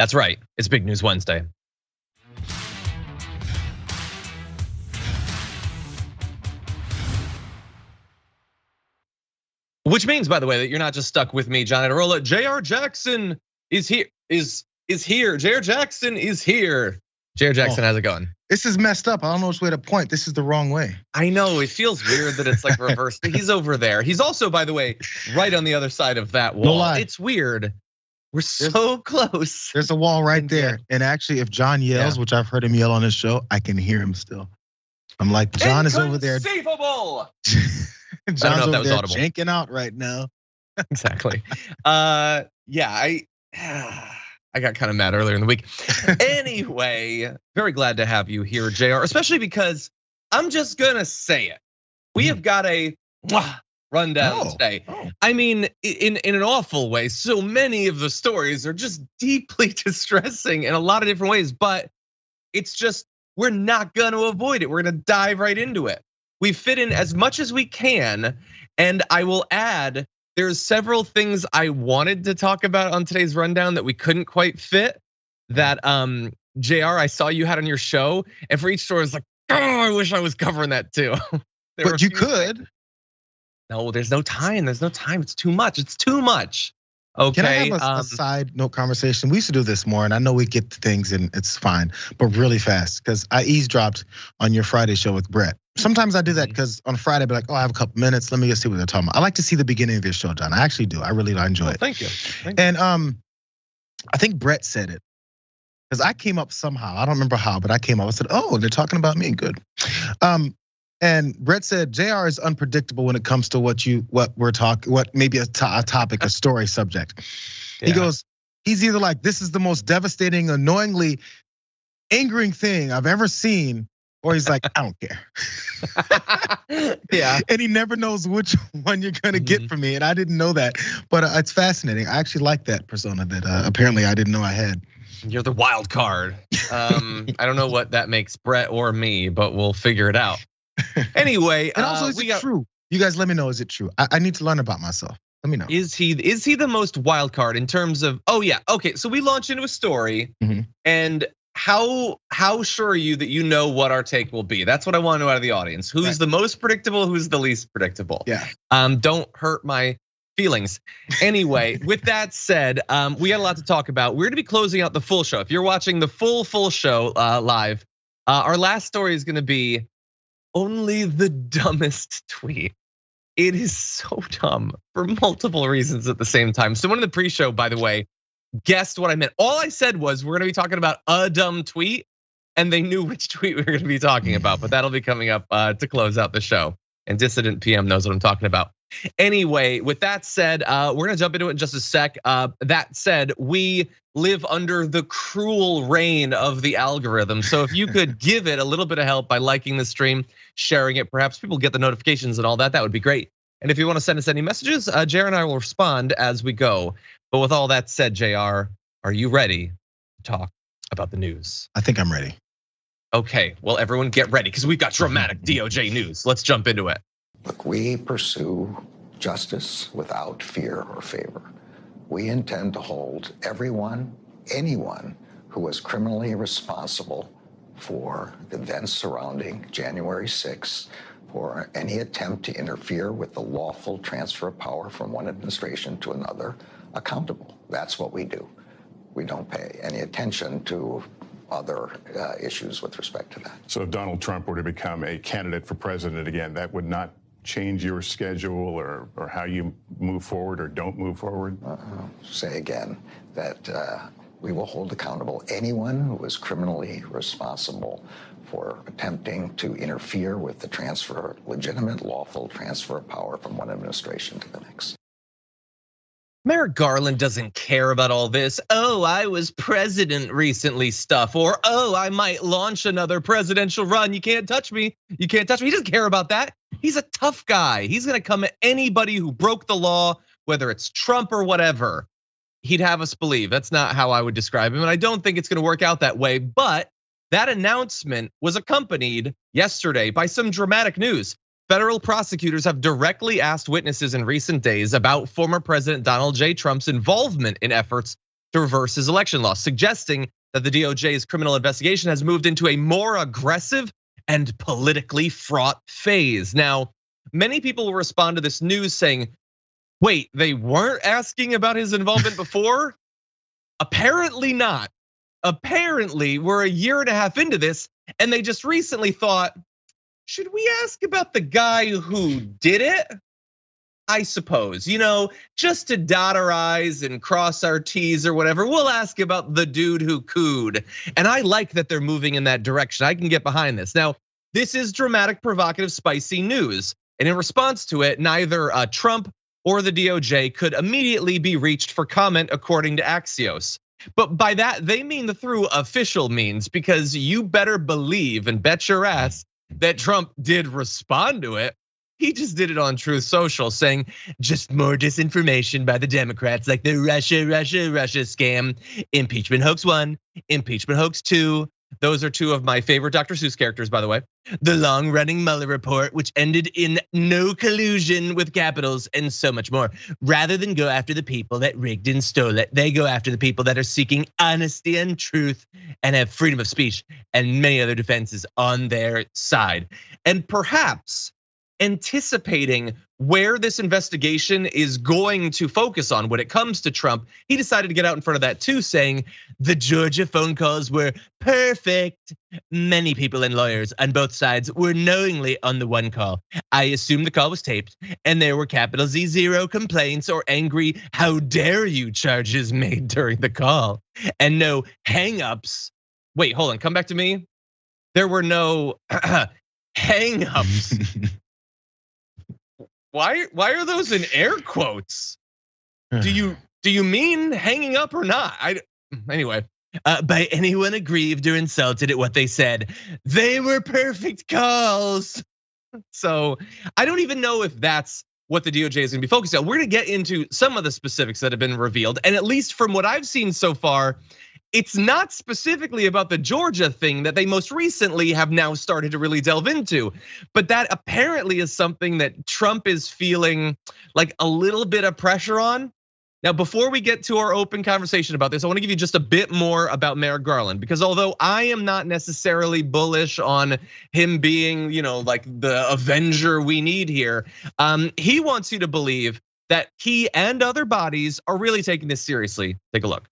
That's right, it's Big News Wednesday. Which means, by the way, that you're not just stuck with me, John Adirola. J.R. Jackson is here, is here. J.R. Jackson is here. J.R. Jackson, how's it going? This is messed up. I don't know which way to point. This is the wrong way. I know, it feels weird that it's like reversed. He's over there. He's also, by the way, right on the other side of that wall. No lie. It's weird. We're so close. There's a wall right there. And actually, if John yells, which I've heard him yell on his show, I can hear him still. I'm like, John is over there. Inconceivable. John's over there janking out right now. Exactly. I got kind of mad earlier in the week. Anyway, very glad to have you here, JR, especially because I'm just gonna say it. We have got a rundown today. I mean, in an awful way. So many of the stories are just deeply distressing in a lot of different ways, but it's just, we're not gonna avoid it. We're gonna dive right into it. We fit in as much as we can, and I will add, there's several things I wanted to talk about on today's rundown that we couldn't quite fit. That JR, I saw you had on your show, and for each story, it's like, oh, I wish I was covering that too. But you could. No, there's no time. There's no time. It's too much. It's too much. Okay. Can I have a side note conversation? We used to do this more, and I know we get to things and it's fine, but really fast, because I eavesdropped on your Friday show with Brett. Sometimes I do that because on Friday, I'd be like, oh, I have a couple minutes. Let me just see what they're talking about. I like to see the beginning of your show, John. I actually do. I really enjoy it. Thank you. And I think Brett said it, because I came up somehow. I don't remember how, but I came up. I said, oh, they're talking about me. Good. And Brett said, JR is unpredictable when it comes to what we're talking, what maybe a topic, a story subject. He goes, he's either like, this is the most devastating, annoyingly angering thing I've ever seen, or he's like, I don't care. Yeah. And he never knows which one you're gonna get from me. And I didn't know that, but it's fascinating. I actually like that persona that apparently I didn't know I had. You're the wild card. I don't know what that makes Brett or me, but we'll figure it out. Anyway, and also, is it true? You guys, let me know. Is it true? I need to learn about myself. Let me know. Is he the most wild card in terms of? Oh yeah, okay. So we launch into a story, and how sure are you that you know what our take will be? That's what I want to know out of the audience. Who's the most predictable? Who's the least predictable? Yeah. Don't hurt my feelings. Anyway, with that said, we got a lot to talk about. We're gonna be closing out the full show. If you're watching the full show live, our last story is gonna be only the dumbest tweet. It is so dumb for multiple reasons at the same time. Someone in the pre-show, by the way, guessed what I meant. All I said was we're gonna be talking about a dumb tweet, and they knew which tweet we were gonna be talking about, but that'll be coming up to close out the show. And Dissident PM knows what I'm talking about. Anyway, with that said, we're gonna jump into it in just a sec. That said, we live under the cruel reign of the algorithm. So if you could give it a little bit of help by liking the stream, sharing it, perhaps people get the notifications and all that, that would be great. And if you wanna send us any messages, JR and I will respond as we go. But with all that said, JR, are you ready to talk about the news? I think I'm ready. Okay, well, everyone get ready, because we've got dramatic DOJ news. Let's jump into it. Look, we pursue justice without fear or favor. We intend to hold anyone who was criminally responsible for the events surrounding January 6th, for any attempt to interfere with the lawful transfer of power from one administration to another, accountable. That's what we do. We don't pay any attention to other issues with respect to that. So if Donald Trump were to become a candidate for president again, that would not change your schedule or how you move forward or don't move forward? Say again that we will hold accountable anyone who was criminally responsible for attempting to interfere with the legitimate, lawful transfer of power from one administration to the next. Merrick Garland doesn't care about all this. Oh, I was president recently stuff, or oh, I might launch another presidential run. You can't touch me. You can't touch me. He doesn't care about that. He's a tough guy. He's gonna come at anybody who broke the law, whether it's Trump or whatever. He'd have us believe. That's not how I would describe him, and I don't think it's gonna work out that way. But that announcement was accompanied yesterday by some dramatic news. Federal prosecutors have directly asked witnesses in recent days about former President Donald J. Trump's involvement in efforts to reverse his election loss, suggesting that the DOJ's criminal investigation has moved into a more aggressive and politically fraught phase. Now, many people will respond to this news saying, wait, they weren't asking about his involvement before? Apparently not. Apparently, we're a year and a half into this, and they just recently thought, should we ask about the guy who did it? I suppose, just to dot our I's and cross our T's or whatever, we'll ask about the dude who cooed. And I like that they're moving in that direction. I can get behind this. Now, this is dramatic, provocative, spicy news. And in response to it, neither Trump or the DOJ could immediately be reached for comment, according to Axios. But by that, they mean through official means, because you better believe and bet your ass that Trump did respond to it. He just did it on Truth Social, saying just more disinformation by the Democrats, like the Russia scam, impeachment hoax 1, impeachment hoax 2. Those are two of my favorite Dr. Seuss characters, by the way. The long-running Mueller report, which ended in no collusion with capitals, and so much more. Rather than go after the people that rigged and stole it, they go after the people that are seeking honesty and truth and have freedom of speech and many other defenses on their side. And perhaps anticipating where this investigation is going to focus on when it comes to Trump, he decided to get out in front of that too, saying the Georgia phone calls were perfect. Many people and lawyers on both sides were knowingly on the one call. I assume the call was taped and there were capital Z0 complaints or angry "how dare you" charges made during the call, and no hangups. Wait, hold on, come back to me. There were no hangups. Why are those in air quotes? Do you mean hanging up or not? Anyway, by anyone aggrieved or insulted at what they said, they were perfect calls. So I don't even know if that's what the DOJ is gonna be focused on. We're gonna get into some of the specifics that have been revealed, and at least from what I've seen so far, it's not specifically about the Georgia thing that they most recently have now started to really delve into. But that apparently is something that Trump is feeling like a little bit of pressure on. Now, before we get to our open conversation about this, I want to give you just a bit more about Merrick Garland, because although I am not necessarily bullish on him being, like the avenger we need here, he wants you to believe that he and other bodies are really taking this seriously. Take a look.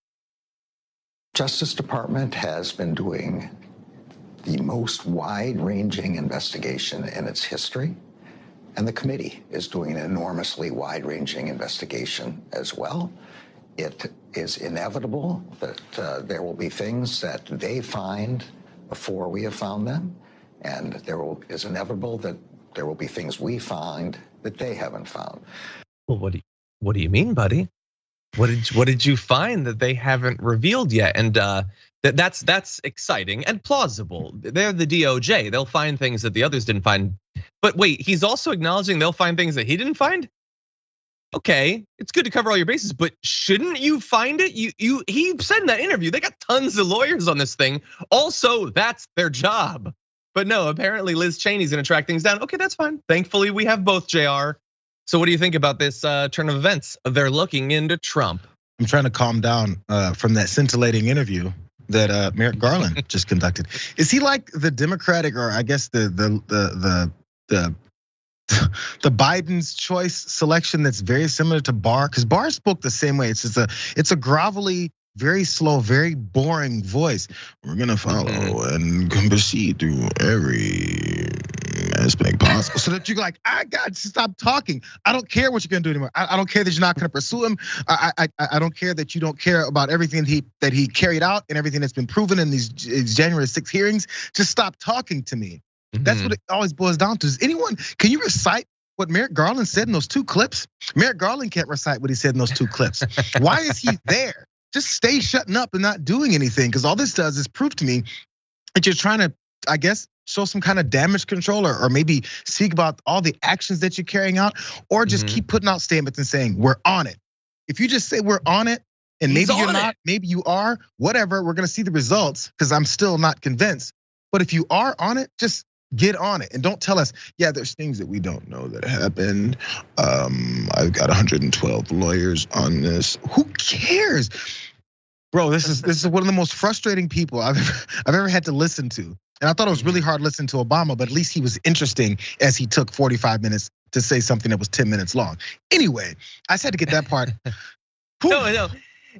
Justice Department has been doing the most wide-ranging investigation in its history, and the committee is doing an enormously wide-ranging investigation as well. It is inevitable that there will be things that they find before we have found them, and is inevitable that there will be things we find that they haven't found. Well, what do you mean, buddy? What did you find that they haven't revealed yet? And that's exciting and plausible. They're the DOJ. They'll find things that the others didn't find. But wait, he's also acknowledging they'll find things that he didn't find? Okay, it's good to cover all your bases, but shouldn't you find it? He said in that interview, they got tons of lawyers on this thing. Also, that's their job. But no, apparently Liz Cheney's gonna track things down. Okay, that's fine. Thankfully, we have both, JR. So what do you think about this turn of events? They're looking into Trump. I'm trying to calm down from that scintillating interview that Merrick Garland just conducted. Is he like the Democratic, or I guess the Biden's choice selection that's very similar to Barr? Because Barr spoke the same way. It's a grovelly, very slow, very boring voice. We're gonna follow and proceed through every aspect possible, so that you're like, I got to stop talking. I don't care what you're gonna do anymore. I don't care that you're not gonna pursue him. I don't care that you don't care about everything that he carried out and everything that's been proven in these January 6th hearings. Just stop talking to me. That's what it always boils down to. Can you recite what Merrick Garland said in those two clips? Merrick Garland can't recite what he said in those two clips. Why is he there? Just stay shutting up and not doing anything, because all this does is prove to me that you're trying to, I guess, show some kind of damage control, or maybe speak about all the actions that you're carrying out, or just keep putting out statements and saying, we're on it. If you just say we're on it, and maybe you're not, maybe you are, whatever, we're gonna see the results, because I'm still not convinced. But if you are on it, just get on it and don't tell us, yeah, there's things that we don't know that happened. I've got 112 lawyers on this. Who cares? Bro, this is one of the most frustrating people I've ever had to listen to. And I thought it was really hard listening to Obama, but at least he was interesting as he took 45 minutes to say something that was 10 minutes long. Anyway, I just had to get that part. No.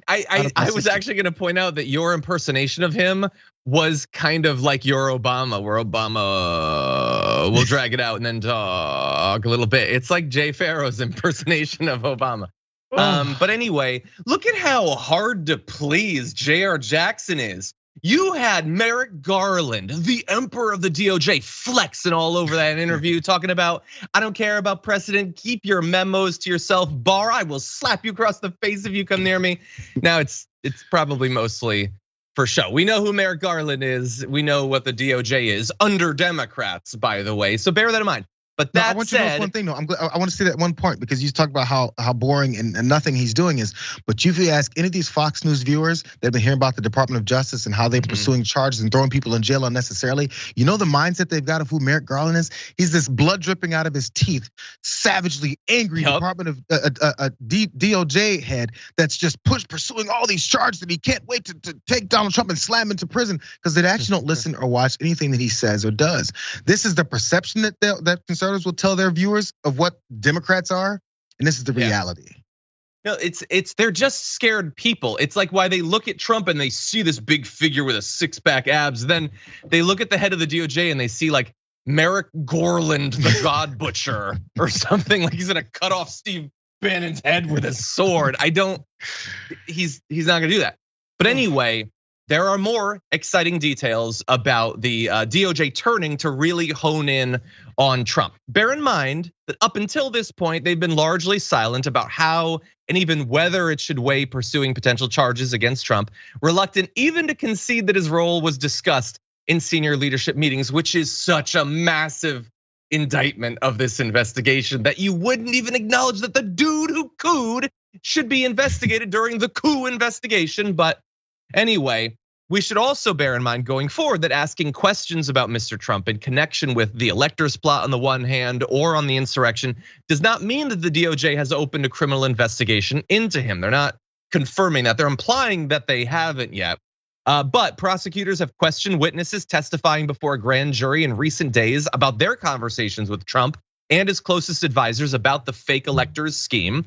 I was actually gonna point out that your impersonation of him was kind of like your Obama, where Obama will drag it out and then talk a little bit. It's like Jay Farrow's impersonation of Obama. But anyway, look at how hard to please J.R. Jackson is. You had Merrick Garland, the emperor of the DOJ, flexing all over that interview, talking about, I don't care about precedent, keep your memos to yourself, Barr, I will slap you across the face if you come near me. Now it's probably mostly for show. We know who Merrick Garland is. We know what the DOJ is under Democrats, by the way. So bear that in mind. But that I want you to know one thing though. I want to say that one point because you talk about how boring and nothing he's doing is. But if you ask any of these Fox News viewers that have been hearing about the Department of Justice and how they're pursuing charges and throwing people in jail unnecessarily, you know the mindset they've got of who Merrick Garland is. He's this blood dripping out of his teeth, savagely angry Department of DOJ head that's just pursuing all these charges that he can't wait to take Donald Trump and slam him into prison because they actually don't listen or watch anything that he says or does. This is the perception that conservatives will tell their viewers of what Democrats are, and this is the reality. No, they're just scared people. It's like why they look at Trump and they see this big figure with a six-pack abs. Then they look at the head of the DOJ and they see like Merrick Garland, the God Butcher, or something like he's gonna cut off Steve Bannon's head with a sword. He's not gonna do that. But anyway, there are more exciting details about the DOJ turning to really hone in on Trump. Bear in mind that up until this point, they've been largely silent about how and even whether it should weigh pursuing potential charges against Trump, reluctant even to concede that his role was discussed in senior leadership meetings, which is such a massive indictment of this investigation that you wouldn't even acknowledge that the dude who cooed should be investigated during the coup investigation. But anyway, we should also bear in mind going forward that asking questions about Mr. Trump in connection with the electors plot on the one hand or on the insurrection does not mean that the DOJ has opened a criminal investigation into him. They're not confirming that. They're implying that they haven't yet. But prosecutors have questioned witnesses testifying before a grand jury in recent days about their conversations with Trump and his closest advisors about the fake electors scheme.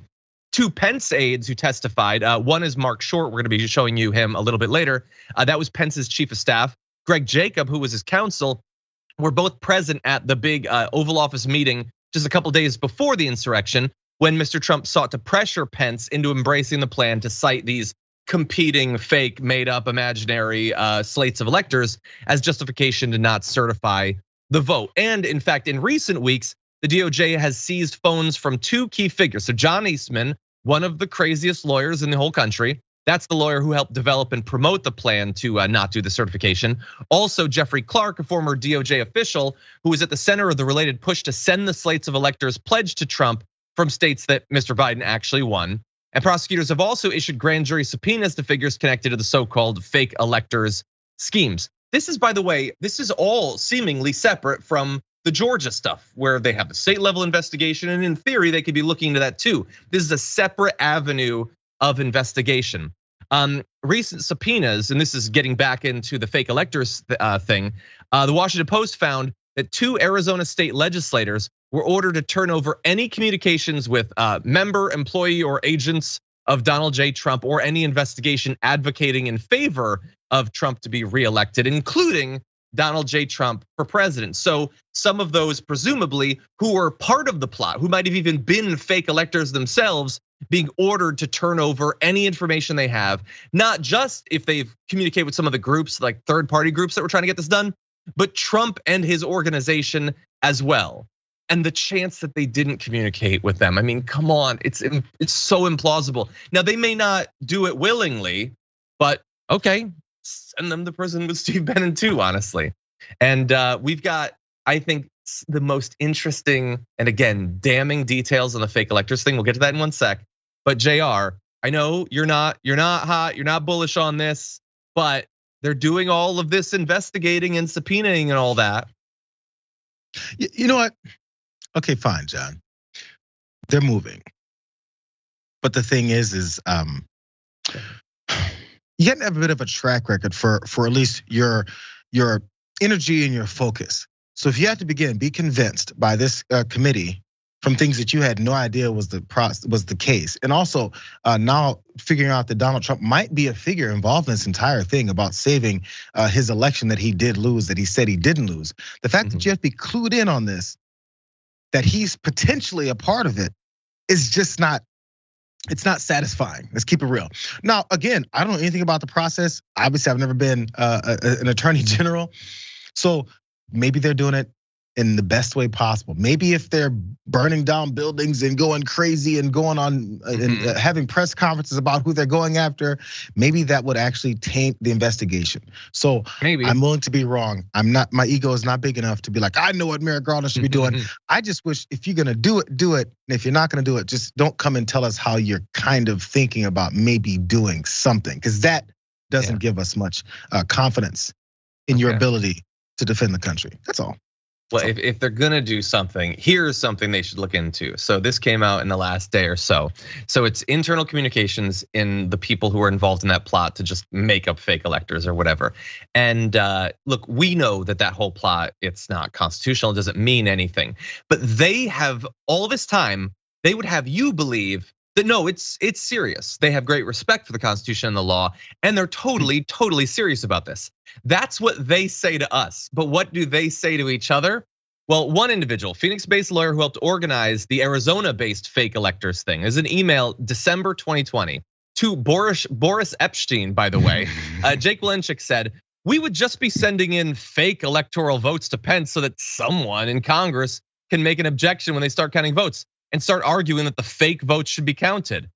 Two Pence aides who testified, one is Mark Short, we're gonna be showing you him a little bit later. That was Pence's chief of staff. Greg Jacob, who was his counsel, were both present at the big Oval Office meeting just a couple days before the insurrection when Mr. Trump sought to pressure Pence into embracing the plan to cite these competing, fake, made up, imaginary slates of electors as justification to not certify the vote. And in fact, in recent weeks, the DOJ has seized phones from two key figures. So John Eastman, one of the craziest lawyers in the whole country. That's the lawyer who helped develop and promote the plan to not do the certification. Also, Jeffrey Clark, a former DOJ official who was at the center of the related push to send the slates of electors pledged to Trump from states that Mr. Biden actually won. And prosecutors have also issued grand jury subpoenas to figures connected to the so-called fake electors schemes. This is, by the way, this is all seemingly separate from the Georgia stuff where they have the state level investigation. And in theory, they could be looking into that too. This is a separate avenue of investigation. Recent subpoenas, and this is getting back into the fake electors thing. The Washington Post found that two Arizona state legislators were ordered to turn over any communications with member, employee, or agents of Donald J. Trump or any investigation advocating in favor of Trump to be reelected, including Donald J. Trump for president. So some of those presumably who were part of the plot, who might have even been fake electors themselves, being ordered to turn over any information they have, not just if they've communicated with some of the groups, like third party groups that were trying to get this done, but Trump and his organization as well. And the chance that they didn't communicate with them. I mean, come on, it's so implausible. Now they may not do it willingly, but okay, send them to prison with Steve Bannon too, honestly. And we've got, I think, the most interesting and again, damning details on the fake electors thing. We'll get to that in one sec. But JR, I know you're not hot, you're not bullish on this, but they're doing all of this investigating and subpoenaing and all that. You know what? Okay, fine, John. They're moving. But the thing is you have to have a bit of a track record for at least your energy and your focus. So if you have to be convinced by this committee from things that you had no idea was the case, and also now figuring out that Donald Trump might be a figure involved in this entire thing about saving his election that he did lose, that he said he didn't lose. The fact that you have to be clued in on this, that he's potentially a part of it, is just not. It's not satisfying. Let's keep it real. Now, again, I don't know anything about the process. Obviously, I've never been an attorney general, so maybe they're doing it in the best way possible. Maybe if they're burning down buildings and going crazy and going on and having press conferences about who they're going after, maybe that would actually taint the investigation. So maybe I'm willing to be wrong. My ego is not big enough to be like, I know what Merrick Garland should be doing. I just wish if you're gonna do it. And if you're not gonna do it, just don't come and tell us how you're kind of thinking about maybe doing something, because that doesn't give us much confidence in your ability to defend the country. That's all. Well, if they're gonna do something, here's something they should look into. So this came out in the last day or so. So it's internal communications in the people who are involved in that plot to just make up fake electors or whatever. And look, we know that whole plot, it's not constitutional, it doesn't mean anything. But they have all this time, they would have you believe that no, it's serious. They have great respect for the Constitution and the law, and they're totally serious about this. That's what they say to us. But what do they say to each other? Well, one individual, Phoenix-based lawyer who helped organize the Arizona-based fake electors thing, is an email December 2020 to Boris Epstein, by the way. Jake Blenchik said, we would just be sending in fake electoral votes to Pence so that someone in Congress can make an objection when they start counting votes and start arguing that the fake votes should be counted.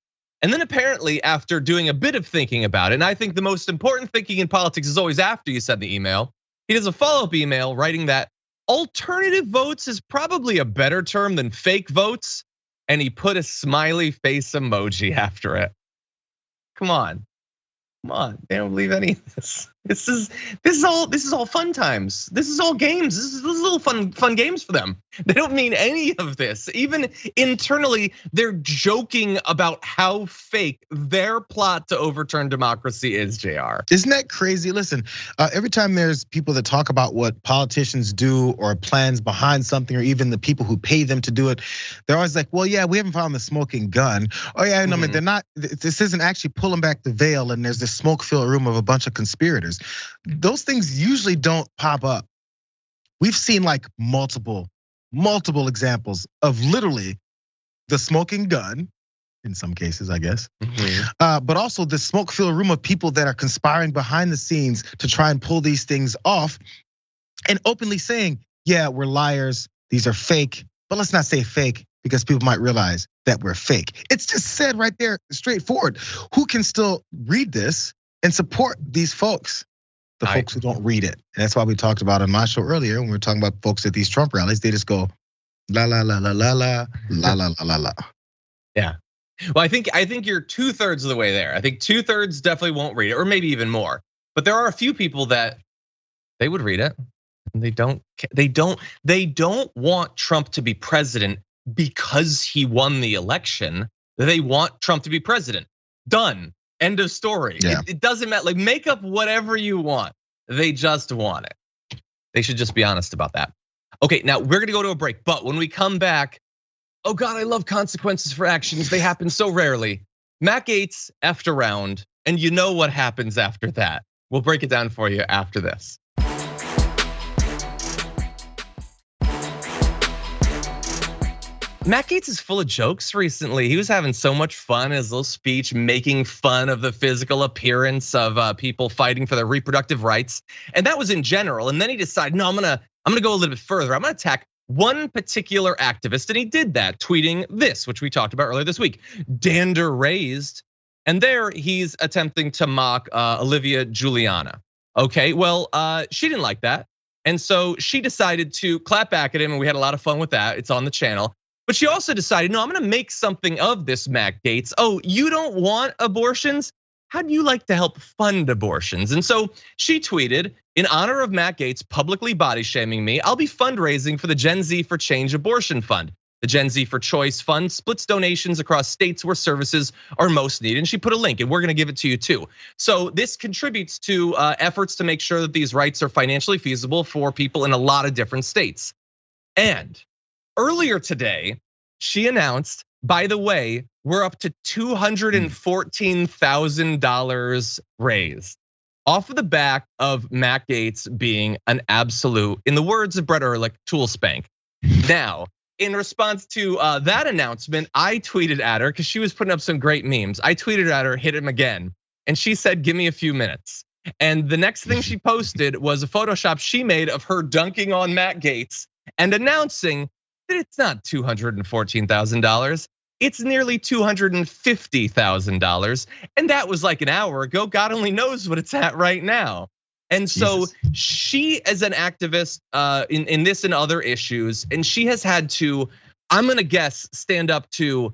And then apparently after doing a bit of thinking about it, and I think the most important thinking in politics is always after you send the email, he does a follow-up email writing that alternative votes is probably a better term than fake votes. And he put a smiley face emoji after it. Come on, they don't believe any of this. This is all fun times. This is all games. This is little fun games for them. They don't mean any of this. Even internally, they're joking about how fake their plot to overturn democracy is, JR. Isn't that crazy? Listen, every time there's people that talk about what politicians do or plans behind something, or even the people who pay them to do it, they're always like, well, yeah, we haven't found the smoking gun. Oh yeah, no, I mean, they're not, this isn't actually pulling back the veil and there's this smoke-filled room of a bunch of conspirators. Those things usually don't pop up. We've seen like multiple examples of literally the smoking gun, in some cases, I guess. But also the smoke-filled room of people that are conspiring behind the scenes to try and pull these things off, and openly saying, yeah, we're liars, these are fake, but let's not say fake because people might realize that we're fake. It's just said right there, straightforward. Who can still read this and support these folks? The folks who don't read it. And that's why we talked about on my show earlier when we were talking about folks at these Trump rallies, they just go la la la la la la la la la la. Yeah. Well, I think you're 2/3 of the way there. I think 2/3 definitely won't read it, or maybe even more. But there are a few people that they would read it. And they don't want Trump to be president because he won the election. They want Trump to be president. Done. End of story. Yeah. It doesn't matter. Like, make up whatever you want. They just want it. They should just be honest about that. Okay, now we're gonna go to a break, but when we come back, oh God, I love consequences for actions. They happen so rarely. Matt Gaetz effed around, and you know what happens after that. We'll break it down for you after this. Matt Gaetz is full of jokes recently. He was having so much fun in his little speech, making fun of the physical appearance of people fighting for their reproductive rights. And that was in general. And then he decided, no, I'm gonna go a little bit further. I'm gonna attack one particular activist. And he did that, tweeting this, which we talked about earlier this week, dander raised. And there he's attempting to mock Olivia Juliana. Okay, well, she didn't like that. And so she decided to clap back at him, and we had a lot of fun with that. It's on the channel. But she also decided, no, I'm gonna make something of this Matt Gaetz. Oh, you don't want abortions? How do you like to help fund abortions? And so she tweeted, in honor of Matt Gaetz publicly body shaming me, I'll be fundraising for the Gen Z for Change abortion fund. The Gen Z for Choice Fund splits donations across states where services are most needed. And she put a link, and we're gonna give it to you too. So this contributes to efforts to make sure that these rights are financially feasible for people in a lot of different states. And earlier today, she announced, by the way, we're up to $214,000 raised off of the back of Matt Gaetz being an absolute, in the words of Brett Ehrlich, tool spank. Now, in response to that announcement, I tweeted at her because she was putting up some great memes. I tweeted at her, hit him again. And she said, give me a few minutes. And the next thing she posted was a Photoshop she made of her dunking on Matt Gaetz and announcing that it's not $214,000. It's nearly $250,000. And that was like an hour ago. God only knows what it's at right now. And so she, as an activist in this and other issues, and she has had to, I'm gonna guess, stand up to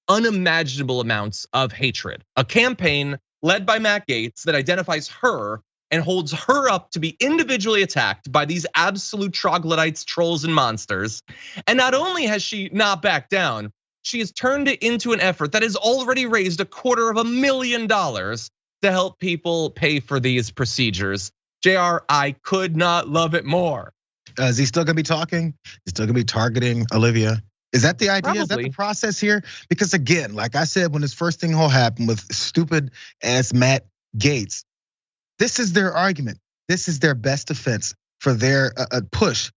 unimaginable amounts of hatred. A campaign led by Matt Gaetz that identifies her and holds her up to be individually attacked by these absolute troglodytes, trolls, and monsters. And not only has she not backed down, she has turned it into an effort that has already raised $250,000 to help people pay for these procedures. JR, I could not love it more. Is he still gonna be talking? He's still gonna be targeting Olivia? Is that the idea? Probably. Is that the process here? Because again, like I said, when this first thing all happened with stupid ass Matt Gaetz, this is their argument. This is their best defense for their push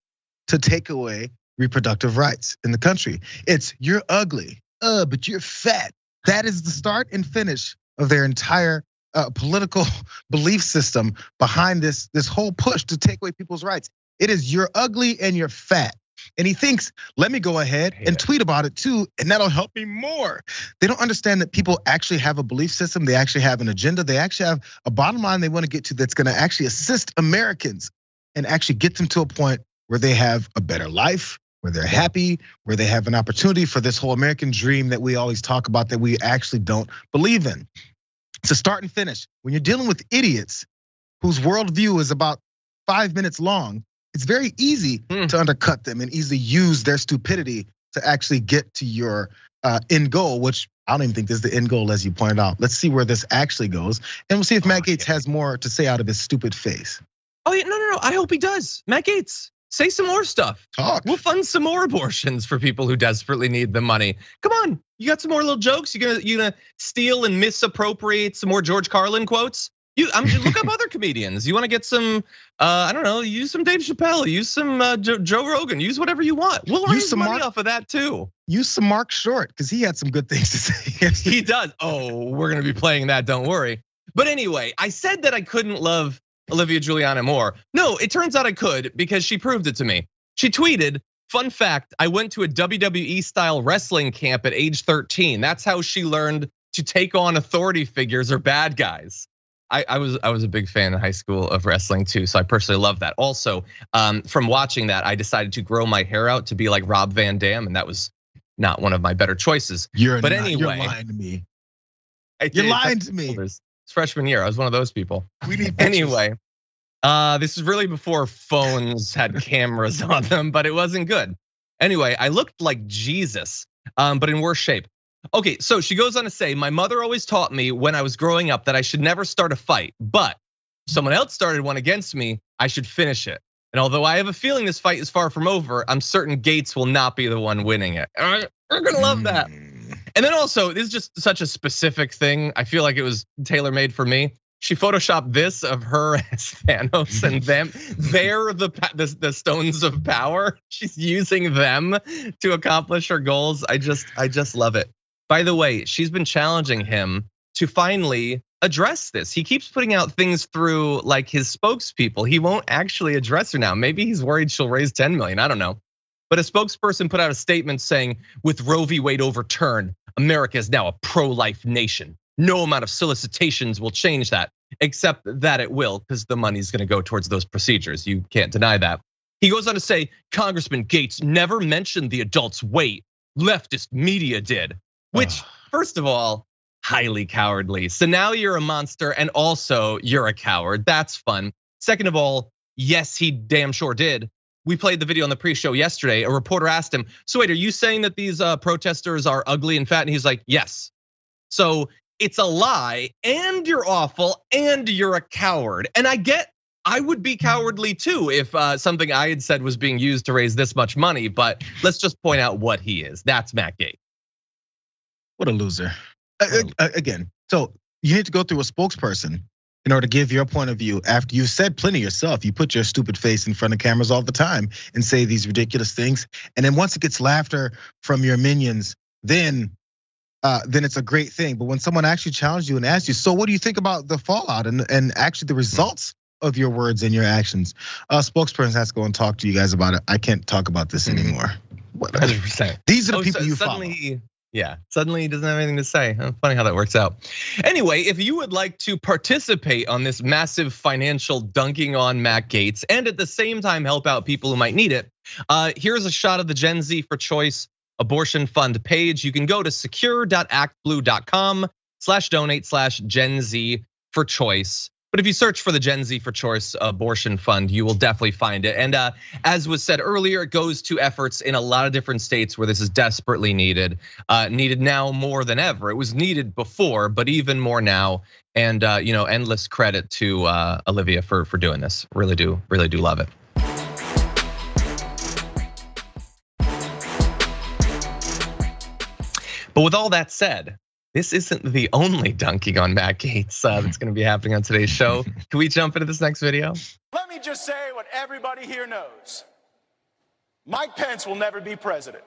to take away reproductive rights in the country. It's you're ugly, but you're fat. That is the start and finish of their entire political belief system behind this whole push to take away people's rights. It is you're ugly and you're fat. And he thinks, let me go ahead and tweet about it too, and that'll help me more. They don't understand that people actually have a belief system. They actually have an agenda. They actually have a bottom line they want to get to that's gonna actually assist Americans and actually get them to a point where they have a better life, where they're happy, where they have an opportunity for this whole American dream that we always talk about that we actually don't believe in. To start and finish, when you're dealing with idiots whose worldview is about 5 minutes long, it's very easy to undercut them and easily use their stupidity to actually get to your end goal, which I don't even think is the end goal, as you pointed out. Let's see where this actually goes, and we'll see if Matt Gaetz has more to say out of his stupid face. Oh yeah, no. I hope he does. Matt Gaetz, say some more stuff. Talk. We'll fund some more abortions for people who desperately need the money. Come on, you got some more little jokes? You gonna steal and misappropriate some more George Carlin quotes? Look up other comedians. You want to get some, I don't know, use some Dave Chappelle, use some Joe Rogan, use whatever you want. We'll raise some money off of that too. Use some Mark Short, because he had some good things to say. He does. Oh, we're gonna be playing that, don't worry. But anyway, I said that I couldn't love Olivia Giuliana more. No, it turns out I could because she proved it to me. She tweeted, fun fact, I went to a WWE style wrestling camp at age 13. That's how she learned to take on authority figures or bad guys. I was a big fan in high school of wrestling too, so I personally love that. Also, from watching that, I decided to grow my hair out to be like Rob Van Dam, and that was not one of my better choices. But anyway, you're lying to me. You're lying to me. It's freshman year. I was one of those people. We need anyway. This is really before phones had cameras on them, but it wasn't good. Anyway, I looked like Jesus, but in worse shape. Okay, so she goes on to say, my mother always taught me when I was growing up that I should never start a fight, but if someone else started one against me, I should finish it. And although I have a feeling this fight is far from over, I'm certain Gaetz will not be the one winning it. We're gonna love that. And then also, this is just such a specific thing. I feel like it was tailor-made for me. She photoshopped this of her as Thanos and them. They're the stones of power. She's using them to accomplish her goals. I just love it. By the way, she's been challenging him to finally address this. He keeps putting out things through like his spokespeople. He won't actually address her now. Maybe he's worried she'll raise 10 million, I don't know. But a spokesperson put out a statement saying, with Roe v. Wade overturned, America is now a pro-life nation. No amount of solicitations will change that, except that it will, because the money's gonna go towards those procedures. You can't deny that. He goes on to say, Congressman Gaetz never mentioned the adult's weight. Leftist media did. Which, first of all, highly cowardly. So now you're a monster and also you're a coward. That's fun. Second of all, yes, he damn sure did. we played the video on the pre-show yesterday. A reporter asked him, so wait, are you saying that these protesters are ugly and fat? And he's like, yes. So it's a lie, and you're awful, and you're a coward. And I would be cowardly too if something I had said was being used to raise this much money, but let's just point out what he is. That's Matt Gaetz. What a loser. Again, so you need to go through a spokesperson in order to give your point of view after you've said plenty yourself. You put your stupid face in front of cameras all the time and say these ridiculous things. And then once it gets laughter from your minions, then it's a great thing. But when someone actually challenges you and asks you, so what do you think about the fallout and actually the results of your words and your actions? Spokesperson has to go and talk to you guys about it. I can't talk about this anymore. 100%. These are the people you follow. Yeah, suddenly he doesn't have anything to say. Funny how that works out. Anyway, if you would like to participate on this massive financial dunking on Matt Gaetz and at the same time help out people who might need it, here's a shot of the Gen Z for Choice abortion fund page. You can go to secure.actblue.com/donate/Gen Z for Choice. But if you search for the Gen Z for Choice abortion fund, you will definitely find it. And as was said earlier, it goes to efforts in a lot of different states where this is desperately needed. Needed now more than ever. It was needed before, but even more now. And endless credit to Olivia for doing this. Really do love it. But with all that said, this isn't the only dunking on Matt Gaetz that's gonna be happening on today's show. Can we jump into this next video? Let me just say what everybody here knows. Mike Pence will never be president.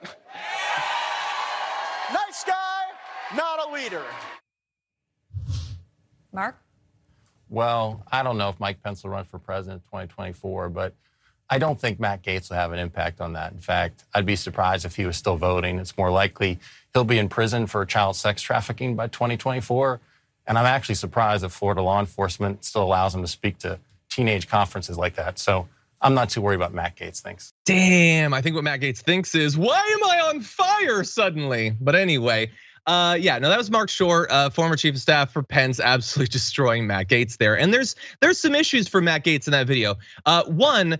Nice guy, not a leader. Mark? Well, I don't know if Mike Pence will run for president in 2024, but I don't think Matt Gaetz will have an impact on that. In fact, I'd be surprised if he was still voting. It's more likely he'll be in prison for child sex trafficking by 2024. And I'm actually surprised that Florida law enforcement still allows him to speak to teenage conferences like that. So I'm not too worried about Matt Gaetz thinks. Damn, I think what Matt Gaetz thinks is, why am I on fire suddenly? But anyway, that was Mark Short, former chief of staff for Pence, absolutely destroying Matt Gaetz there. And there's some issues for Matt Gaetz in that video. One,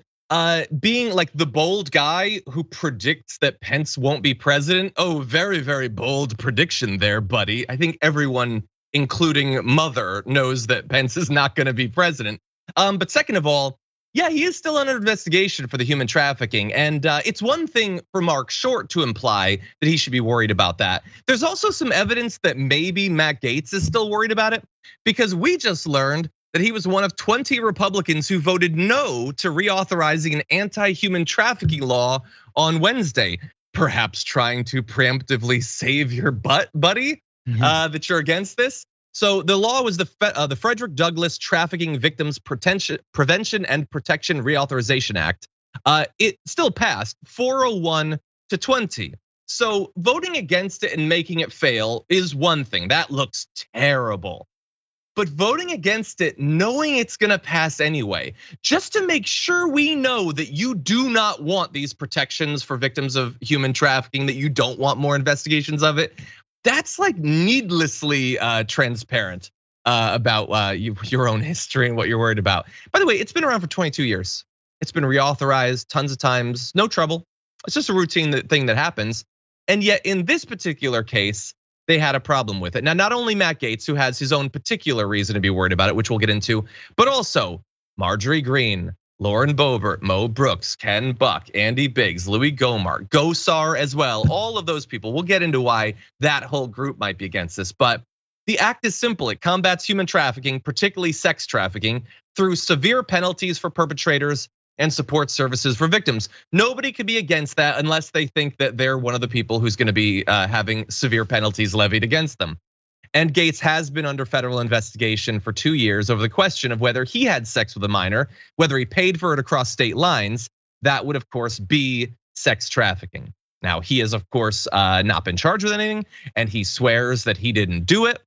being like the bold guy who predicts that Pence won't be president. Oh, very, very bold prediction there, buddy. I think everyone, including Mother, knows that Pence is not gonna be president. But second of all, yeah, he is still under investigation for the human trafficking. And it's one thing for Mark Short to imply that he should be worried about that. There's also some evidence that maybe Matt Gaetz is still worried about it, because we just learned that he was one of 20 Republicans who voted no to reauthorizing an anti-human trafficking law on Wednesday. Perhaps trying to preemptively save your butt, buddy, that you're against this. So the law was the Frederick Douglass Trafficking Victims Prevention and Protection Reauthorization Act. It still passed 401 to 20. So voting against it and making it fail is one thing. That looks terrible. But voting against it, knowing it's gonna pass anyway, just to make sure we know that you do not want these protections for victims of human trafficking, that you don't want more investigations of it, that's like needlessly transparent about your own history and what you're worried about. By the way, it's been around for 22 years. It's been reauthorized tons of times, no trouble. It's just a routine thing that happens. And yet in this particular case, they had a problem with it. Now, not only Matt Gaetz, who has his own particular reason to be worried about it, which we'll get into, but also Marjorie Greene, Lauren Boebert, Mo Brooks, Ken Buck, Andy Biggs, Louis Gohmert, Gosar as well, all of those people. We'll get into why that whole group might be against this, but the act is simple. It combats human trafficking, particularly sex trafficking, through severe penalties for perpetrators and support services for victims. Nobody could be against that unless they think that they're one of the people who's gonna be having severe penalties levied against them. And Gaetz has been under federal investigation for 2 years over the question of whether he had sex with a minor, whether he paid for it across state lines. That would of course be sex trafficking. Now he has of course not been charged with anything, and he swears that he didn't do it.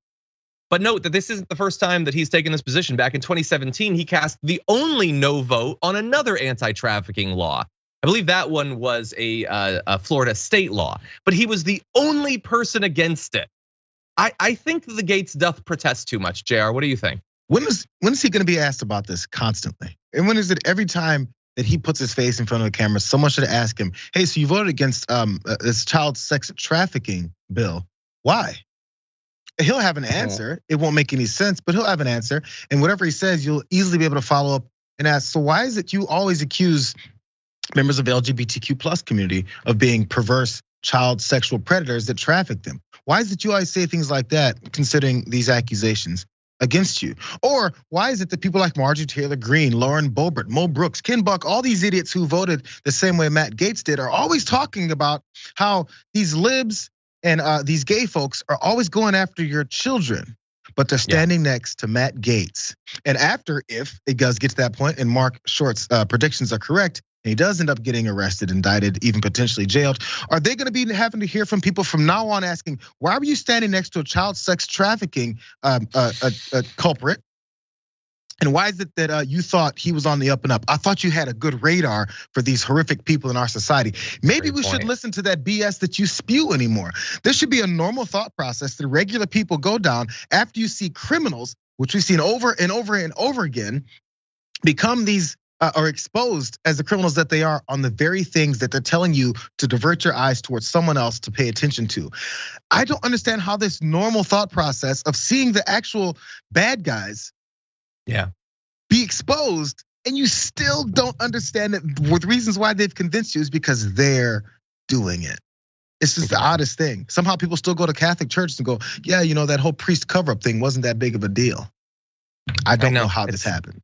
But note that this isn't the first time that he's taken this position. Back in 2017, he cast the only no vote on another anti-trafficking law. I believe that one was a Florida state law, but he was the only person against it. I think the Gaetz doth protest too much. JR, what do you think? When is he gonna be asked about this constantly? And when is it every time that he puts his face in front of the camera, someone should ask him, hey, so you voted against this child sex trafficking bill. Why? He'll have an answer. It won't make any sense, but he'll have an answer. And whatever he says, you'll easily be able to follow up and ask, so why is it you always accuse members of the LGBTQ plus community of being perverse child sexual predators that traffic them? Why is it you always say things like that, considering these accusations against you? Or why is it that people like Marjorie Taylor Greene, Lauren Boebert, Mo Brooks, Ken Buck, all these idiots who voted the same way Matt Gaetz did are always talking about how these libs and these gay folks are always going after your children, but they're standing next to Matt Gaetz. And if it does get to that point and Mark Short's predictions are correct, and he does end up getting arrested, indicted, even potentially jailed, are they gonna be having to hear from people from now on asking, why were you standing next to a child sex trafficking culprit? And why is it that you thought he was on the up and up? I thought you had a good radar for these horrific people in our society. Maybe we should listen to that BS that you spew anymore. There should be a normal thought process that regular people go down after you see criminals, which we've seen over and over and over again, become these are exposed as the criminals that they are on the very things that they're telling you to divert your eyes towards someone else to pay attention to. I don't understand how this normal thought process of seeing the actual bad guys be exposed, and you still don't understand it. The reasons why they've convinced you is because they're doing it. It's just the oddest thing. Somehow people still go to Catholic churches and go, yeah, that whole priest cover-up thing wasn't that big of a deal. I don't know how this happened.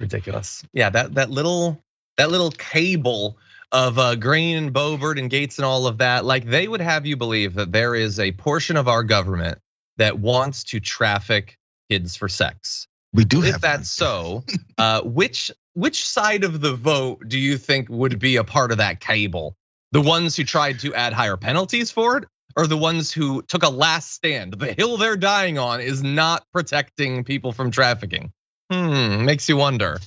Ridiculous. Yeah, that little cable of Greene and Boebert and Gaetz and all of that, like they would have you believe that there is a portion of our government that wants to traffic kids for sex. We do have. If that's so, which side of the vote do you think would be a part of that cable? The ones who tried to add higher penalties for it, or the ones who took a last stand? The hill they're dying on is not protecting people from trafficking. Makes you wonder.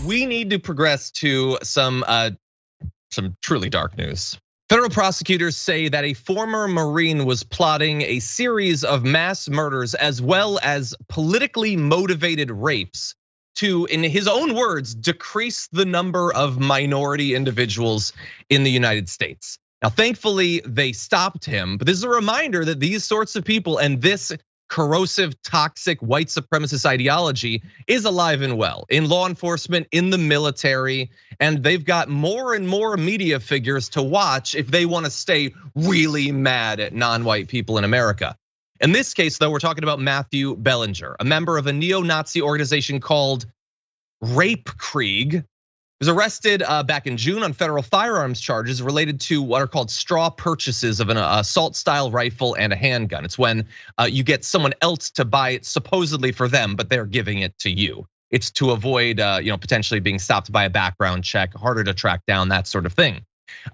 We need to progress to some truly dark news. Federal prosecutors say that a former Marine was plotting a series of mass murders as well as politically motivated rapes to, in his own words, decrease the number of minority individuals in the United States. Now, thankfully, they stopped him, but this is a reminder that these sorts of people and this corrosive, toxic white supremacist ideology is alive and well in law enforcement, in the military, and they've got more and more media figures to watch if they want to stay really mad at non-white people in America. In this case, though, we're talking about Matthew Bellinger, a member of a neo-Nazi organization called Rape Krieg. Was arrested back in June on federal firearms charges related to what are called straw purchases of an assault-style rifle and a handgun. It's when you get someone else to buy it supposedly for them, but they're giving it to you. It's to avoid potentially being stopped by a background check, harder to track down, that sort of thing.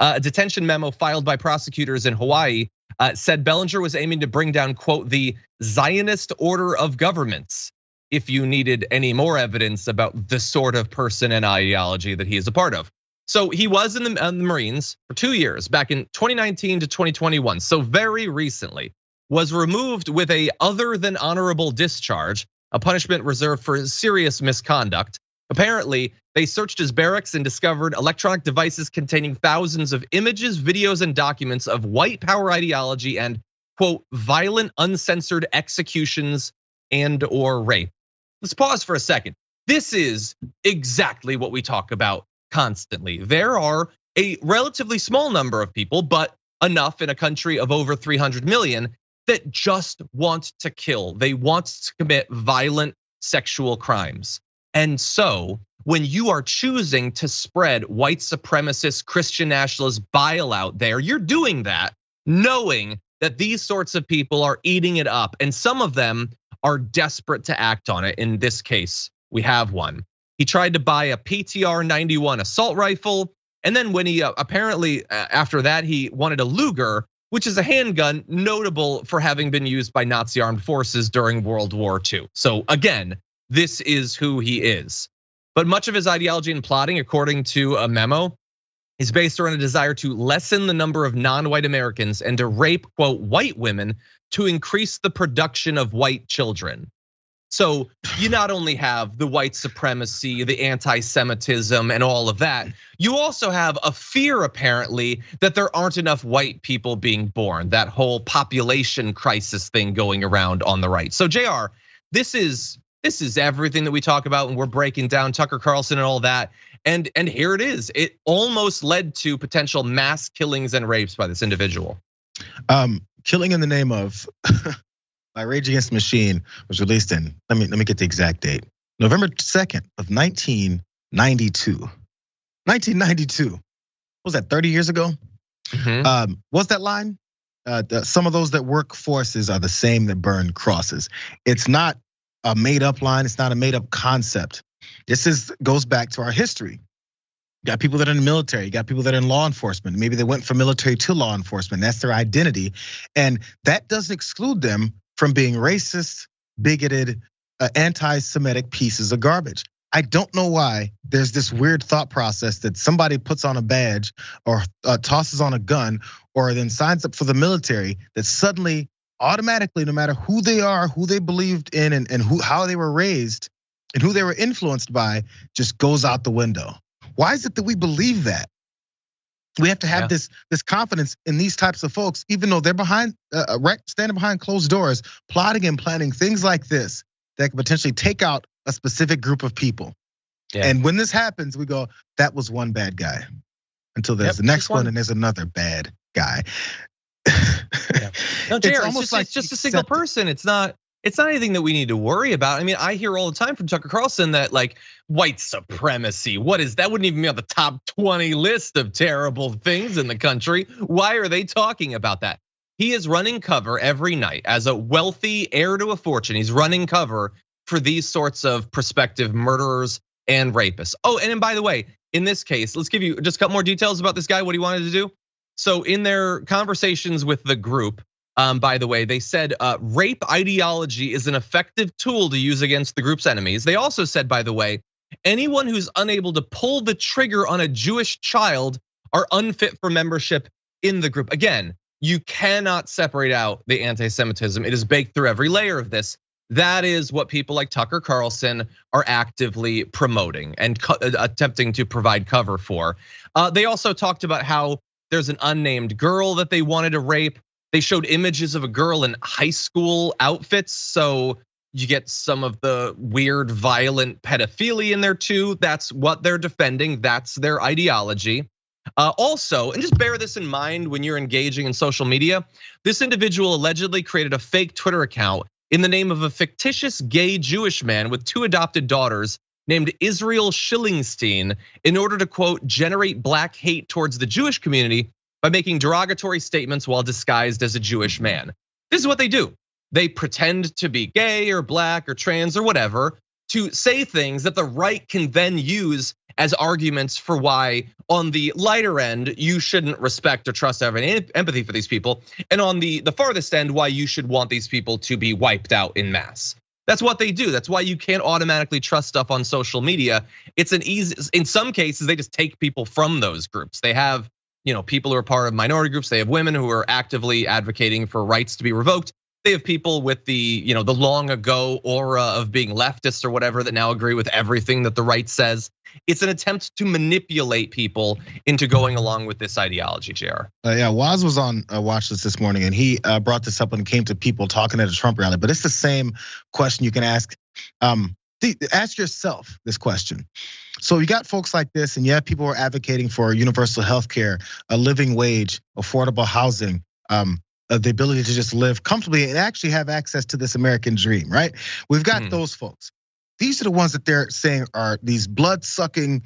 A detention memo filed by prosecutors in Hawaii said Bellinger was aiming to bring down, quote, the Zionist order of governments, if you needed any more evidence about the sort of person and ideology that he is a part of. So he was in the Marines for 2 years, back in 2019 to 2021. So very recently, was removed with a other than honorable discharge, a punishment reserved for serious misconduct. Apparently, they searched his barracks and discovered electronic devices containing thousands of images, videos, and documents of white power ideology and, quote, violent, uncensored executions and or rape. Let's pause for a second. This is exactly what we talk about constantly. There are a relatively small number of people, but enough in a country of over 300 million that just want to kill. They want to commit violent sexual crimes. And so when you are choosing to spread white supremacist, Christian nationalist bile out there, you're doing that knowing that these sorts of people are eating it up. And some of them are desperate to act on it. In this case, we have one. He tried to buy a PTR 91 assault rifle. And then when he apparently after that, he wanted a Luger, which is a handgun notable for having been used by Nazi armed forces during World War II. So again, this is who he is. But much of his ideology and plotting, according to a memo, is based around a desire to lessen the number of non-white Americans and to rape, quote, white women to increase the production of white children. So you not only have the white supremacy, the anti-Semitism and all of that, you also have a fear apparently that there aren't enough white people being born, that whole population crisis thing going around on the right. So JR, this is everything that we talk about when we're breaking down Tucker Carlson and all that. And here it is. It almost led to potential mass killings and rapes by this individual. Killing in the name of by Rage Against the Machine was released in, let me get the exact date, November 2nd of 1992. 1992, what was that, 30 years ago? What's that line? Some of those that work forces are the same that burn crosses. It's not a made up line, it's not a made up concept. This goes back to our history. You got people that are in the military, you got people that are in law enforcement. Maybe they went from military to law enforcement, that's their identity. And that doesn't exclude them from being racist, bigoted, anti-Semitic pieces of garbage. I don't know why there's this weird thought process that somebody puts on a badge or tosses on a gun or then signs up for the military that suddenly, automatically, no matter who they are, who they believed in and how they were raised and who they were influenced by, just goes out the window. Why is it that we believe that? We have to have this confidence in these types of folks, even though they're standing behind closed doors, plotting and planning things like this that could potentially take out a specific group of people. And when this happens, we go, that was one bad guy. Until there's the next one and there's another bad guy. No, Jared, it's just a single person. It's not anything that we need to worry about. I mean, I hear all the time from Tucker Carlson that like white supremacy, what is that? Wouldn't even be on the top 20 list of terrible things in the country. Why are they talking about that? He is running cover every night as a wealthy heir to a fortune. He's running cover for these sorts of prospective murderers and rapists. Oh, and by the way, in this case, let's give you just a couple more details about this guy, what he wanted to do. So in their conversations with the group, by the way, they said rape ideology is an effective tool to use against the group's enemies. They also said, by the way, anyone who's unable to pull the trigger on a Jewish child are unfit for membership in the group. Again, you cannot separate out the anti-Semitism. It is baked through every layer of this. That is what people like Tucker Carlson are actively promoting and attempting to provide cover for. They also talked about how there's an unnamed girl that they wanted to rape. They showed images of a girl in high school outfits, so you get some of the weird, violent pedophilia in there too. That's what they're defending. That's their ideology. Also, and just bear this in mind when you're engaging in social media, this individual allegedly created a fake Twitter account in the name of a fictitious gay Jewish man with 2 adopted daughters named Israel Schillingstein in order to, quote, generate black hate towards the Jewish community by making derogatory statements while disguised as a Jewish man. This is what they do. They pretend to be gay or black or trans or whatever to say things that the right can then use as arguments for why on the lighter end, you shouldn't respect or trust or have any empathy for these people. And on the farthest end, why you should want these people to be wiped out in mass. That's what they do. That's why you can't automatically trust stuff on social media. It's an easy, in some cases, they just take people from those groups. They have, people who are part of minority groups. They have women who are actively advocating for rights to be revoked. They have people with the long ago aura of being leftist or whatever that now agree with everything that the right says. It's an attempt to manipulate people into going along with this ideology, JR. Yeah, Waz was on Watch This morning and he brought this up when it came to people talking at a Trump rally, but it's the same question you can ask. Ask yourself this question. So you got folks like this and you have people who are advocating for universal health care, a living wage, affordable housing, the ability to just live comfortably and actually have access to this American dream, right? We've got those folks. These are the ones that they're saying are these blood-sucking,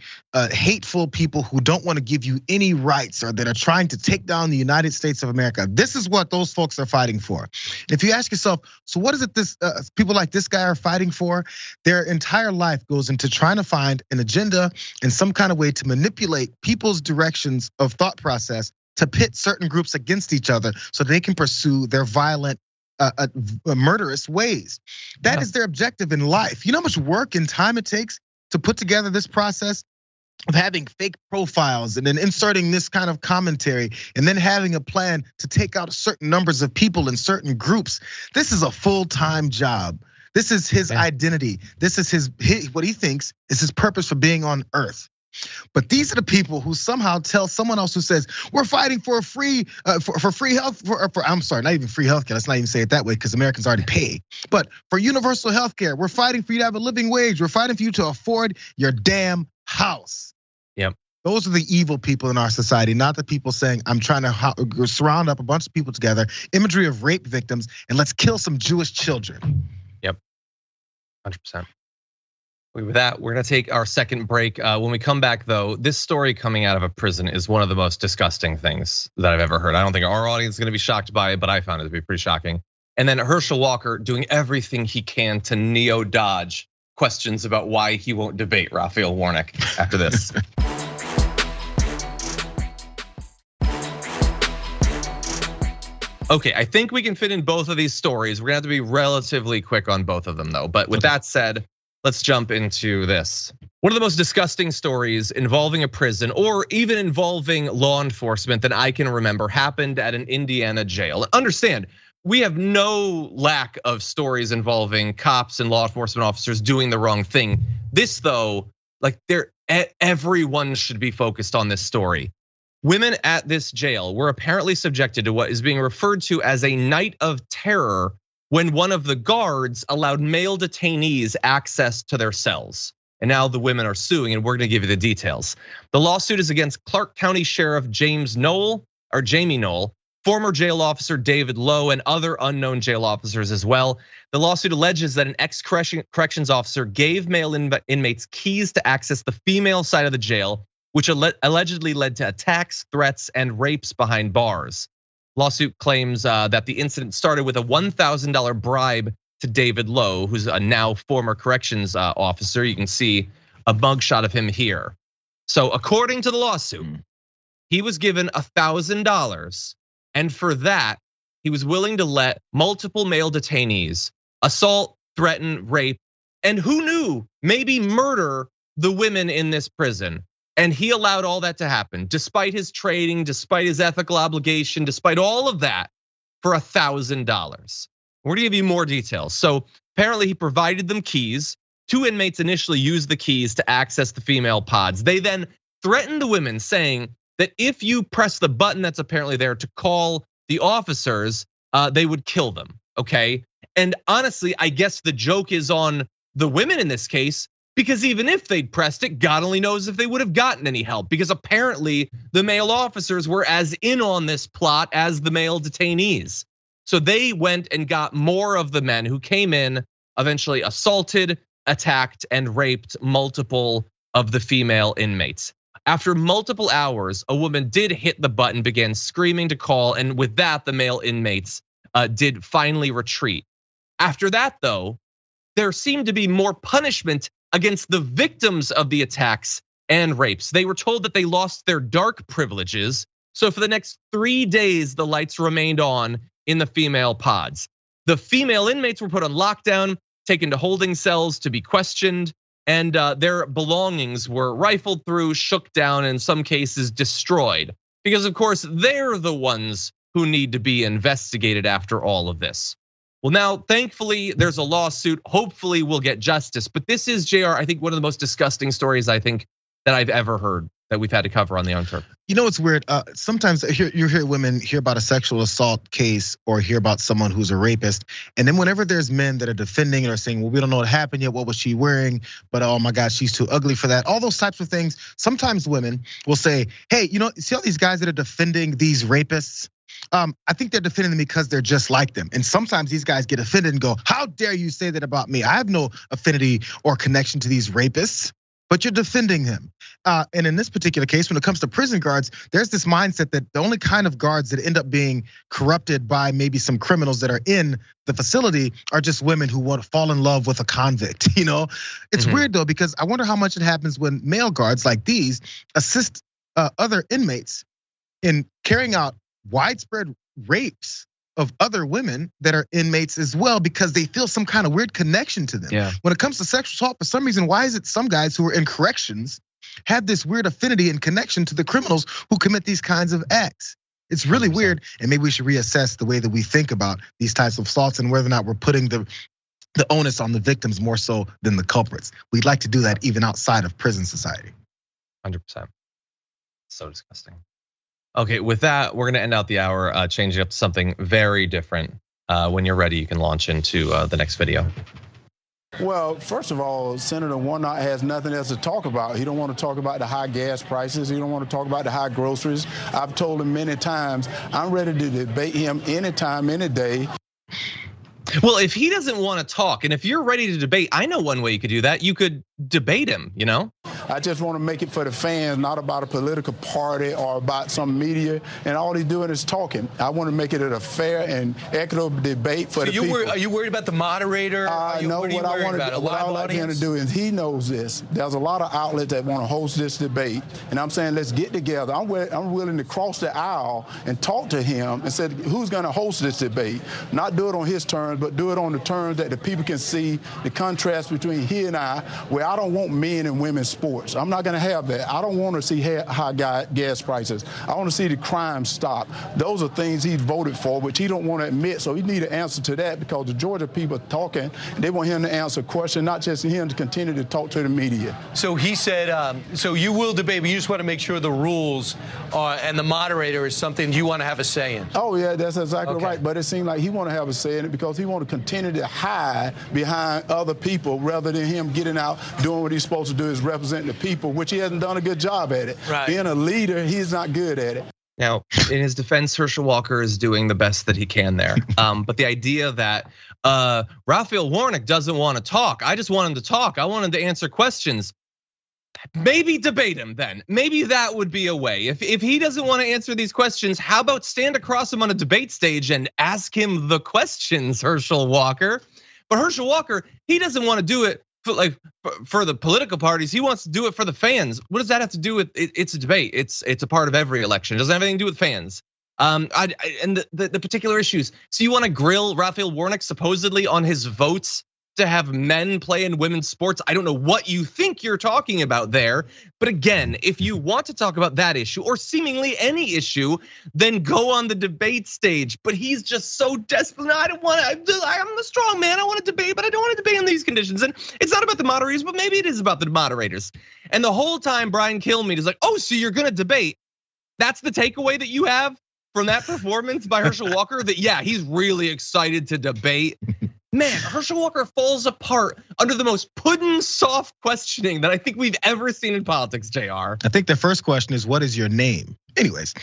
hateful people who don't want to give you any rights or that are trying to take down the United States of America. This is what those folks are fighting for. If you ask yourself, so what is it this people like this guy are fighting for? Their entire life goes into trying to find an agenda and some kind of way to manipulate people's directions of thought process to pit certain groups against each other so they can pursue their violent, murderous ways. That is their objective in life. You know how much work and time it takes to put together this process of having fake profiles and then inserting this kind of commentary and then having a plan to take out certain numbers of people in certain groups. This is a full-time job. This is his identity. This is what he thinks is his purpose for being on earth. But these are the people who somehow tell someone else who says, we're fighting for free health, I'm sorry, not even free healthcare. Let's not even say it that way because Americans already pay. But for universal healthcare, we're fighting for you to have a living wage. We're fighting for you to afford your damn house. Yep. Those are the evil people in our society, not the people saying, I'm trying to surround up a bunch of people together, imagery of rape victims, and let's kill some Jewish children. Yep, 100%. With that, we're gonna take our second break. When we come back though, this story coming out of a prison is one of the most disgusting things that I've ever heard. I don't think our audience is gonna be shocked by it, but I found it to be pretty shocking. And then Herschel Walker doing everything he can to neo-dodge questions about why he won't debate Raphael Warnock after this. Okay, I think we can fit in both of these stories. We're gonna have to be relatively quick on both of them though. But with that said, let's jump into this. One of the most disgusting stories involving a prison or even involving law enforcement that I can remember happened at an Indiana jail. Understand, we have no lack of stories involving cops and law enforcement officers doing the wrong thing. This though, like everyone should be focused on this story. Women at this jail were apparently subjected to what is being referred to as a night of terror when one of the guards allowed male detainees access to their cells. And now the women are suing, and we're gonna give you the details. The lawsuit is against Clark County Sheriff Jamie Knoll, former jail officer David Lowe, and other unknown jail officers as well. The lawsuit alleges that an ex-corrections officer gave male inmates keys to access the female side of the jail, which allegedly led to attacks, threats, and rapes behind bars. Lawsuit claims that the incident started with a $1,000 bribe to David Lowe, who's a now former corrections officer. You can see a mugshot of him here. So according to the lawsuit, he was given $1,000, and for that, he was willing to let multiple male detainees assault, threaten, rape, and who knew, maybe murder the women in this prison. And he allowed all that to happen, despite his training, despite his ethical obligation, despite all of that, for $1,000. We're gonna give you more details. So apparently he provided them keys. 2 inmates initially used the keys to access the female pods. They then threatened the women, saying that if you press the button that's apparently there to call the officers, they would kill them, okay? And honestly, I guess the joke is on the women in this case, because even if they'd pressed it, God only knows if they would have gotten any help, because apparently the male officers were as in on this plot as the male detainees. So they went and got more of the men who came in, eventually assaulted, attacked, and raped multiple of the female inmates. After multiple hours, a woman did hit the button, began screaming to call, and with that, the male inmates did finally retreat. After that though, there seemed to be more punishment against the victims of the attacks and rapes. They were told that they lost their dark privileges. So for the next 3 days, the lights remained on in the female pods. The female inmates were put on lockdown, taken to holding cells to be questioned, and their belongings were rifled through, shook down, and in some cases destroyed. Because of course, they're the ones who need to be investigated after all of this. Well, now, thankfully, there's a lawsuit. Hopefully, we'll get justice. But this is, JR, I think one of the most disgusting stories I think that I've ever heard that we've had to cover on the Young Turk. You know what's weird? Sometimes you hear women hear about a sexual assault case or hear about someone who's a rapist, and then whenever there's men that are defending and are saying, "Well, we don't know what happened yet. What was she wearing? But oh my God, she's too ugly for that." All those types of things. Sometimes women will say, "Hey, see all these guys that are defending these rapists? I think they're defending them because they're just like them." And sometimes these guys get offended and go, "How dare you say that about me? I have no affinity or connection to these rapists." But you're defending him. And in this particular case, when it comes to prison guards, there's this mindset that the only kind of guards that end up being corrupted by maybe some criminals that are in the facility are just women who want to fall in love with a convict. It's weird though, because I wonder how much it happens when male guards like these assist other inmates in carrying out widespread rapes of other women that are inmates as well, because they feel some kind of weird connection to them. Yeah. When it comes to sexual assault, for some reason, why is it some guys who are in corrections have this weird affinity and connection to the criminals who commit these kinds of acts? It's really 100%. Weird, and maybe we should reassess the way that we think about these types of assaults and whether or not we're putting the the onus on the victims more so than the culprits. We'd like to do that even outside of prison society. 100%. So disgusting. Okay, with that, we're gonna end out the hour changing up to something very different. When you're ready, you can launch into the next video. Well, first of all, Senator Warnock has nothing else to talk about. He don't want to talk about the high gas prices. He don't want to talk about the high groceries. I've told him many times, I'm ready to debate him anytime, any day. Well, if he doesn't want to talk, and if you're ready to debate, I know one way you could do that. You could debate him, you know? I just want to make it for the fans, not about a political party or about some media. And all he's doing is talking. I want to make it a fair and equitable debate for the people. Are you worried about the moderator? No, what I like him to do is he knows this. There's a lot of outlets that want to host this debate. And I'm saying, let's get together. I'm willing to cross the aisle and talk to him and say, who's going to host this debate? Not do it on his terms, but do it on the terms that the people can see the contrast between he and I, where I don't want men and women's sports. I'm not going to have that. I don't want to see high gas prices. I want to see the crime stop. Those are things he voted for, which he don't want to admit. So he need an answer to that because the Georgia people are talking. They want him to answer a question, not just him to continue to talk to the media. So he said, so you will debate, but you just want to make sure the rules and the moderator is something you want to have a say in. Oh, yeah, that's exactly right. But it seemed like he want to have a say in it because he want to continue to hide behind other people rather than him getting out, doing what he's supposed to do is represent the people, which he hasn't done a good job at it. Right. Being a leader, he's not good at it. Now, in his defense, Herschel Walker is doing the best that he can there. But the idea that Raphael Warnock doesn't want to talk, I just want him to talk, I want him to answer questions. Maybe debate him then. Maybe that would be a way. If he doesn't want to answer these questions, how about stand across him on a debate stage and ask him the questions, Herschel Walker? But Herschel Walker, he doesn't want to do it for the political parties. He wants to do it for the fans. What does that have to do with it? It's a debate. It's a part of every election. It doesn't have anything to do with fans. And the particular issues. So you want to grill Raphael Warnock supposedly on his votes to have men play in women's sports? I don't know what you think you're talking about there. But again, if you want to talk about that issue or seemingly any issue, then go on the debate stage. But he's just so desperate. No, I don't want to, I'm the strong man. I want to debate, but I don't want to debate on these conditions. And it's not about the moderators, but maybe it is about the moderators. And the whole time Brian Kilmeade is like, oh, so you're gonna debate. That's the takeaway that you have from that performance by Herschel Walker, that yeah, he's really excited to debate. Man, Herschel Walker falls apart under the most pudding soft questioning that I think we've ever seen in politics, JR. I think the first question is, what is your name? Anyways,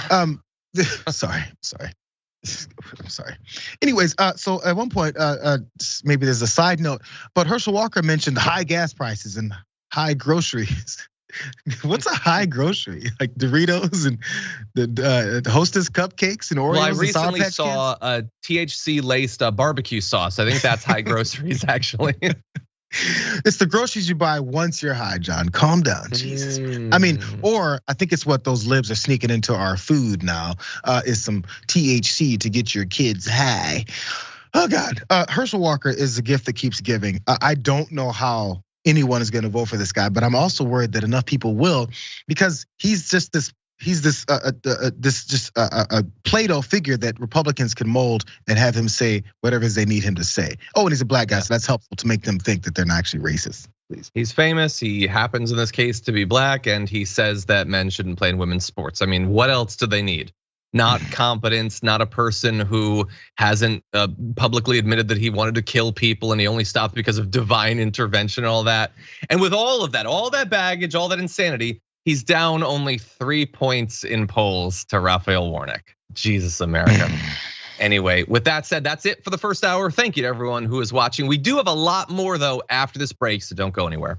sorry. I'm sorry. Anyways, so at one point, maybe there's a side note, but Herschel Walker mentioned high gas prices and high groceries. What's a high grocery? Like Doritos and the Hostess cupcakes and Oreos. Well, I and recently saw a THC laced barbecue sauce. I think that's high groceries, actually. It's the groceries you buy once you're high, John. Calm down, Jesus. I mean, or I think it's what those libs are sneaking into our food now, is some THC to get your kids high. Oh God, Herschel Walker is a gift that keeps giving. I don't know how anyone is going to vote for this guy, but I'm also worried that enough people will, because he's just this. He's this Plato figure that Republicans can mold and have him say whatever it is they need him to say. Oh, and he's a black guy, so that's helpful to make them think that they're not actually racist. Please. He's famous. He happens in this case to be black, and he says that men shouldn't play in women's sports. I mean, what else do they need? Not competence, not a person who hasn't publicly admitted that he wanted to kill people and he only stopped because of divine intervention and all that. And with all of that, all that baggage, all that insanity, he's down only 3 points in polls to Raphael Warnock. Jesus, America. Anyway, with that said, that's it for the first hour. Thank you to everyone who is watching. We do have a lot more though after this break, so don't go anywhere.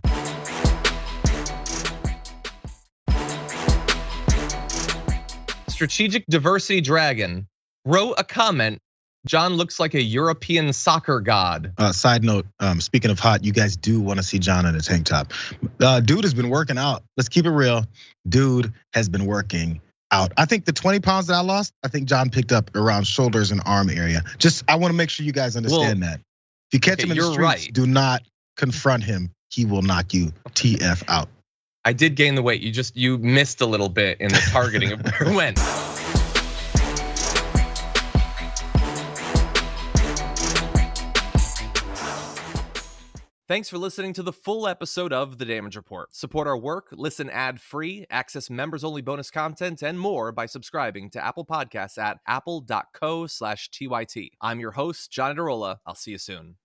Strategic Diversity Dragon wrote a comment. John looks like a European soccer god. Side note, speaking of hot, you guys do want to see John in a tank top. Dude has been working out. Let's keep it real. Dude has been working out. I think the 20 pounds that I lost, I think John picked up around shoulders and arm area. I want to make sure you guys understand that. If you catch him in the streets, do not confront him. He will knock you TF out. I did gain the weight. You missed a little bit in the targeting of where it went. Thanks for listening to the full episode of The Damage Report. Support our work, listen ad-free, access members-only bonus content, and more by subscribing to Apple Podcasts at apple.co/TYT. I'm your host, John Adarola. I'll see you soon.